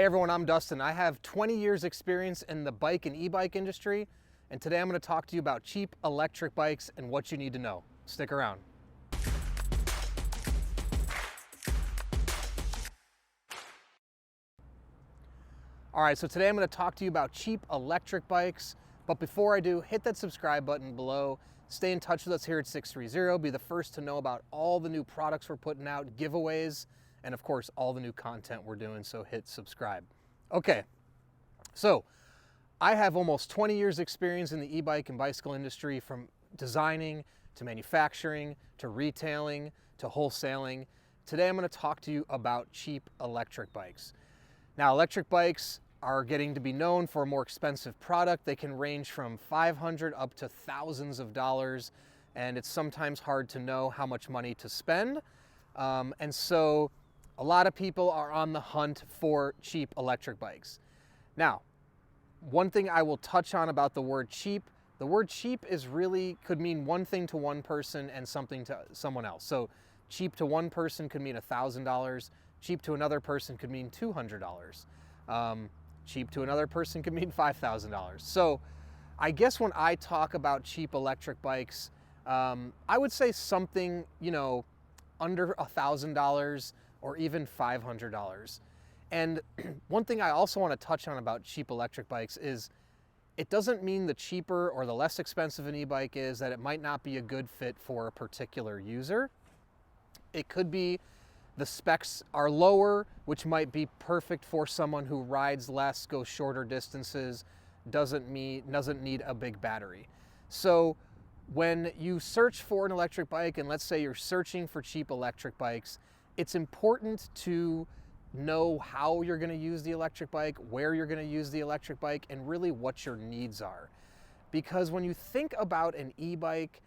Hey everyone, I'm Dustin. I have 20 years experience in the bike and e-bike industry, and today I'm going to talk to you about cheap electric bikes and what you need to know. Stick around. All right, so today I'm going to talk to you about cheap electric bikes, but before I do, hit that subscribe button below. Stay in touch with us here at 630. Be the first to know about all the new products we're putting out, giveaways, and of course, all the new content we're doing, so hit subscribe. Okay, so I have almost 20 years experience in the e-bike and bicycle industry, from designing to manufacturing to retailing to wholesaling. Today I'm going to talk to you about cheap electric bikes. Now, electric bikes are getting to be known for a more expensive product. They can range from $500 up to thousands of dollars, and it's sometimes hard to know how much money to spend. And so a lot of people are on the hunt for cheap electric bikes. Now, one thing I will touch on about the word cheap is really could mean one thing to one person and something to someone else. So cheap to one person could mean $1,000. Cheap to another person could mean $200. Cheap to another person could mean $5,000. So I guess when I talk about cheap electric bikes, I would say something, under $1,000 or even $500. And one thing I also want to touch on about cheap electric bikes is it doesn't mean the cheaper or the less expensive an e-bike is that it might not be a good fit for a particular user. It could be the specs are lower, which might be perfect for someone who rides less, goes shorter distances, doesn't need a big battery. So when you search for an electric bike, and let's say you're searching for cheap electric bikes, it's important to know how you're going to use the electric bike, where you're going to use the electric bike, and really what your needs are. Because when you think about an e-bike,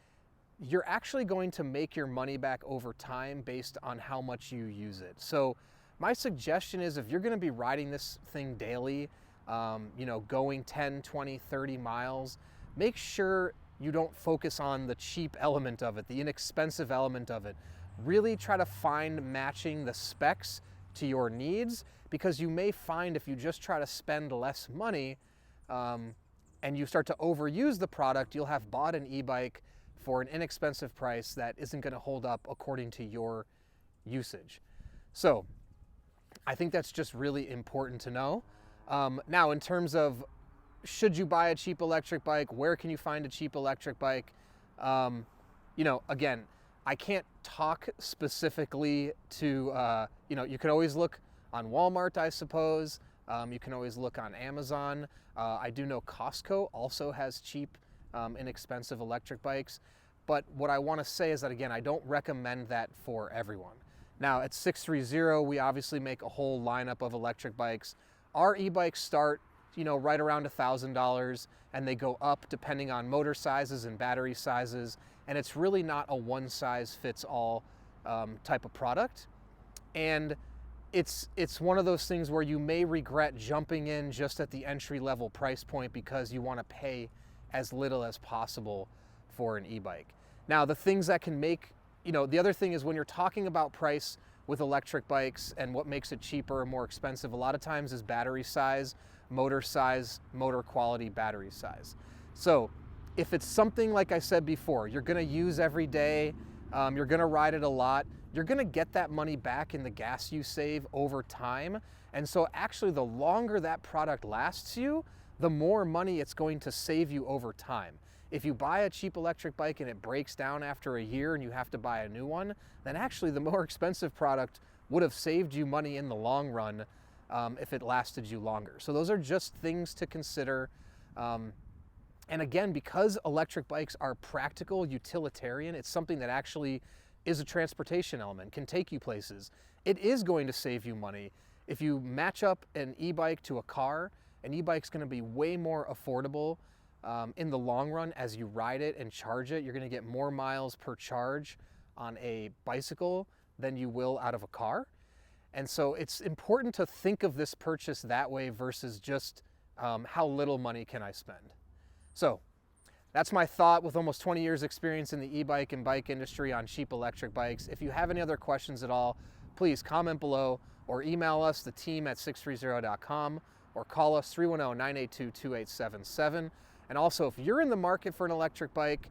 you're actually going to make your money back over time based on how much you use it. So my suggestion is, if you're going to be riding this thing daily, going 10, 20, 30 miles, make sure you don't focus on the cheap element of it, the inexpensive element of it. Really try to find matching the specs to your needs, because you may find if you just try to spend less money and you start to overuse the product, you'll have bought an e-bike for an inexpensive price that isn't going to hold up according to your usage. So I think that's just really important to know. Now, in terms of should you buy a cheap electric bike, where can you find a cheap electric bike? Again, I can't talk specifically to, you can always look on Walmart, I suppose. You can always look on Amazon. I do know Costco also has cheap, inexpensive electric bikes. But what I want to say is that, again, I don't recommend that for everyone. Now, at 630, we obviously make a whole lineup of electric bikes. Our e-bikes start, right around $1,000, and they go up depending on motor sizes and battery sizes. And it's really not a one-size-fits-all type of product. And it's one of those things where you may regret jumping in just at the entry-level price point because you want to pay as little as possible for an e-bike. Now, the things that can make, the other thing is when you're talking about price with electric bikes and what makes it cheaper or more expensive, a lot of times is battery size, motor quality, battery size. So if it's something, like I said before, you're going to use every day, you're going to ride it a lot, you're going to get that money back in the gas you save over time. And so actually, the longer that product lasts you, the more money it's going to save you over time. If you buy a cheap electric bike and it breaks down after a year and you have to buy a new one, then actually the more expensive product would have saved you money in the long run if it lasted you longer. So those are just things to consider. And again, because electric bikes are practical, utilitarian, it's something that actually is a transportation element, can take you places. It is going to save you money. If you match up an e-bike to a car, an e-bike's going to be way more affordable in the long run as you ride it and charge it. You're going to get more miles per charge on a bicycle than you will out of a car. And so it's important to think of this purchase that way versus just how little money can I spend. So that's my thought with almost 20 years experience in the e-bike and bike industry on cheap electric bikes. If you have any other questions at all, please comment below. or email us, the team at sixthreezero.com, or call us 310-982-2877. And also, if you're in the market for an electric bike,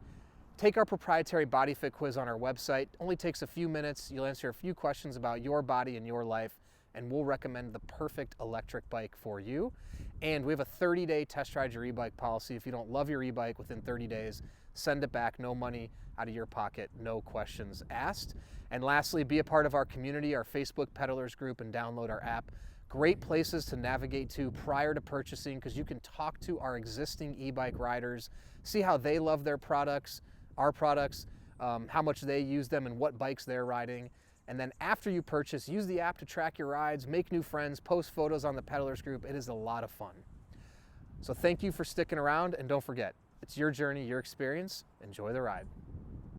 take our proprietary body fit quiz on our website. It only takes a few minutes. You'll answer a few questions about your body and your life, and we'll recommend the perfect electric bike for you. And we have a 30-day test ride your e-bike policy. If you don't love your e-bike within 30 days, send it back, no money out of your pocket, no questions asked. And lastly, be a part of our community, our Facebook peddlers group, and download our app. Great places to navigate to prior to purchasing, because you can talk to our existing e-bike riders, see how they love their products, our products, how much they use them and what bikes they're riding. And then after you purchase, use the app to track your rides, make new friends, post photos on the peddlers group. It is a lot of fun. So thank you for sticking around, and don't forget, it's your journey, your experience. Enjoy the ride.